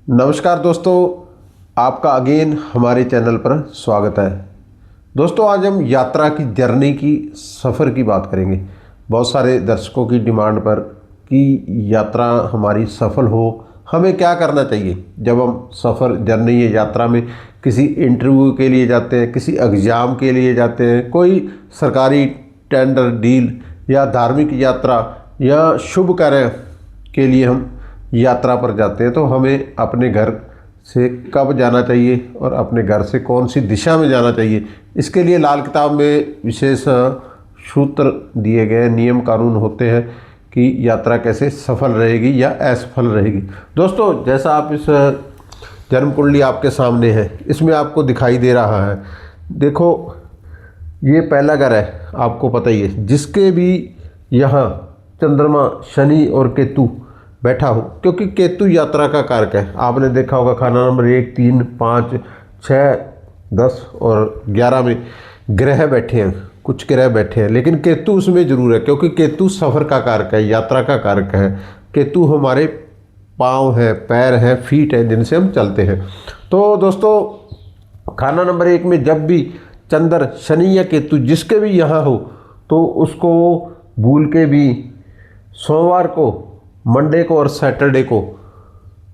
नमस्कार दोस्तों, आपका अगेन हमारे चैनल पर स्वागत है। दोस्तों, आज हम यात्रा की जर्नी की सफ़र की बात करेंगे। बहुत सारे दर्शकों की डिमांड पर कि यात्रा हमारी सफल हो, हमें क्या करना चाहिए जब हम सफ़र जर्नी या यात्रा में किसी इंटरव्यू के लिए जाते हैं, किसी एग्ज़ाम के लिए जाते हैं, कोई सरकारी टेंडर डील या धार्मिक यात्रा या शुभ कार्य के लिए हम यात्रा पर जाते हैं, तो हमें अपने घर से कब जाना चाहिए और अपने घर से कौन सी दिशा में जाना चाहिए, इसके लिए लाल किताब में विशेष सूत्र दिए गए, नियम कानून होते हैं कि यात्रा कैसे सफल रहेगी या असफल रहेगी। दोस्तों, जैसा आप इस जन्म कुंडली आपके सामने है, इसमें आपको दिखाई दे रहा है, देखो ये पहला घर है, आपको पता ही है, जिसके भी यहाँ चंद्रमा, शनि और केतु बैठा हो, क्योंकि केतु यात्रा का कारक है। आपने देखा होगा खाना नंबर 1, 3, 5, 6, 10 और 11 में ग्रह बैठे हैं, कुछ ग्रह बैठे हैं, लेकिन केतु उसमें जरूर है, क्योंकि केतु सफ़र का कारक है, यात्रा का कारक है। केतु हमारे पाँव है, पैर है, फीट है, जिनसे हम चलते हैं। तो दोस्तों, खाना नंबर 1 में जब भी चंद्र, शनि या केतु जिसके भी यहाँ हो, तो उसको भूल के भी सोमवार को, मंडे को और सैटरडे को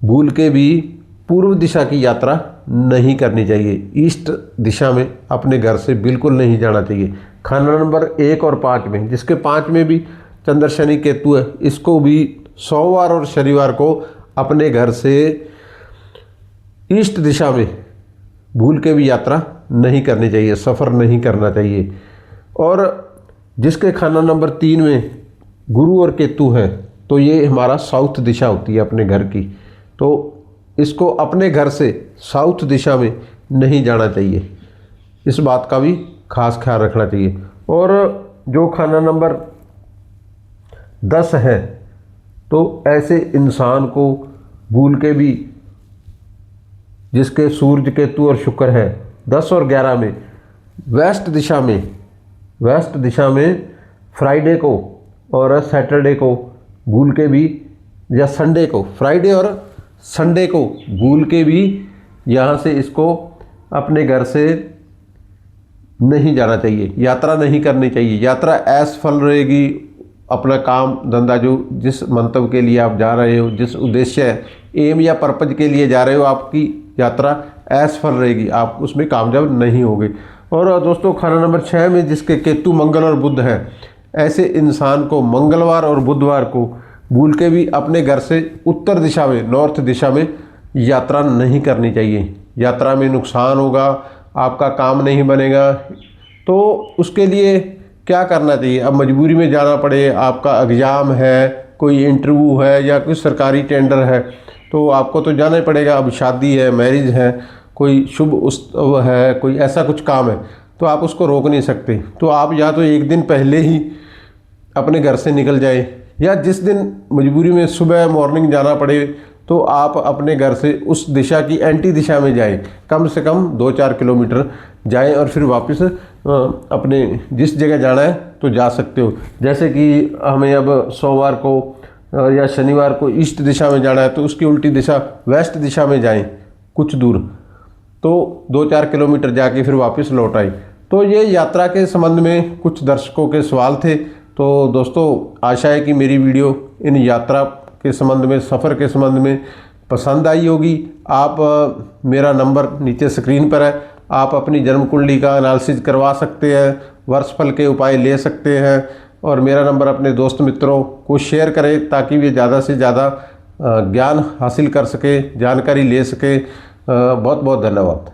भूल के भी पूर्व दिशा की यात्रा नहीं करनी चाहिए। ईस्ट दिशा में अपने घर से बिल्कुल नहीं जाना चाहिए। खाना नंबर 1 और 5 में, जिसके 5 में भी चंद्र, शनि, केतु है, इसको भी सोमवार और शनिवार को अपने घर से ईस्ट दिशा में भूल के भी यात्रा नहीं करनी चाहिए, सफ़र नहीं करना चाहिए। और जिसके खाना नंबर 3 में गुरु और केतु है, तो ये हमारा साउथ दिशा होती है अपने घर की, तो इसको अपने घर से साउथ दिशा में नहीं जाना चाहिए। इस बात का भी खास ख्याल रखना चाहिए। और जो खाना नंबर 10 है, तो ऐसे इंसान को भूल के भी, जिसके सूर्य, केतु और शुक्र है 10 और 11 में, वेस्ट दिशा में फ्राइडे को और सैटरडे को भूल के भी, या संडे को, फ्राइडे और संडे को भूल के भी यहाँ से इसको अपने घर से नहीं जाना चाहिए, यात्रा नहीं करनी चाहिए। यात्रा असफल रहेगी। अपना काम धंधा, जो जिस मंतव्य के लिए आप जा रहे हो, जिस उद्देश्य, एम या पर्पज के लिए जा रहे हो, आपकी यात्रा असफल रहेगी, आप उसमें कामयाब नहीं होगे। और दोस्तों, खाना नंबर 6 में जिसके केतु, मंगल और बुध है, ऐसे इंसान को मंगलवार और बुधवार को भूल के भी अपने घर से उत्तर दिशा में, नॉर्थ दिशा में यात्रा नहीं करनी चाहिए। यात्रा में नुकसान होगा, आपका काम नहीं बनेगा। तो उसके लिए क्या करना चाहिए? अब मजबूरी में जाना पड़े, आपका एग्ज़ाम है, कोई इंटरव्यू है या कोई सरकारी टेंडर है, तो आपको तो जाना ही पड़ेगा। अब शादी है, मैरिज है, कोई शुभ उत्सव है, कोई ऐसा कुछ काम है, तो आप उसको रोक नहीं सकते। तो आप या तो एक दिन पहले ही अपने घर से निकल जाए, या जिस दिन मजबूरी में सुबह मॉर्निंग जाना पड़े, तो आप अपने घर से उस दिशा की एंटी दिशा में जाएं, कम से कम 2-4 किलोमीटर जाएं और फिर वापस अपने जिस जगह जाना है तो जा सकते हो। जैसे कि हमें अब सोमवार को या शनिवार को ईस्ट दिशा में जाना है, तो उसकी उल्टी दिशा वेस्ट दिशा में जाएं कुछ दूर, तो 2-4 किलोमीटर जाके फिर वापस लौट आए। तो ये यात्रा के संबंध में कुछ दर्शकों के सवाल थे। तो दोस्तों, आशा है कि मेरी वीडियो इन यात्रा के संबंध में, सफ़र के संबंध में पसंद आई होगी। आप मेरा नंबर नीचे स्क्रीन पर है, आप अपनी जन्म कुंडली का एनालिसिस करवा सकते हैं, वर्षफल के उपाय ले सकते हैं, और मेरा नंबर अपने दोस्त मित्रों को शेयर करें ताकि वे ज़्यादा से ज़्यादा ज्ञान हासिल कर सके, जानकारी ले सके। बहुत बहुत धन्यवाद।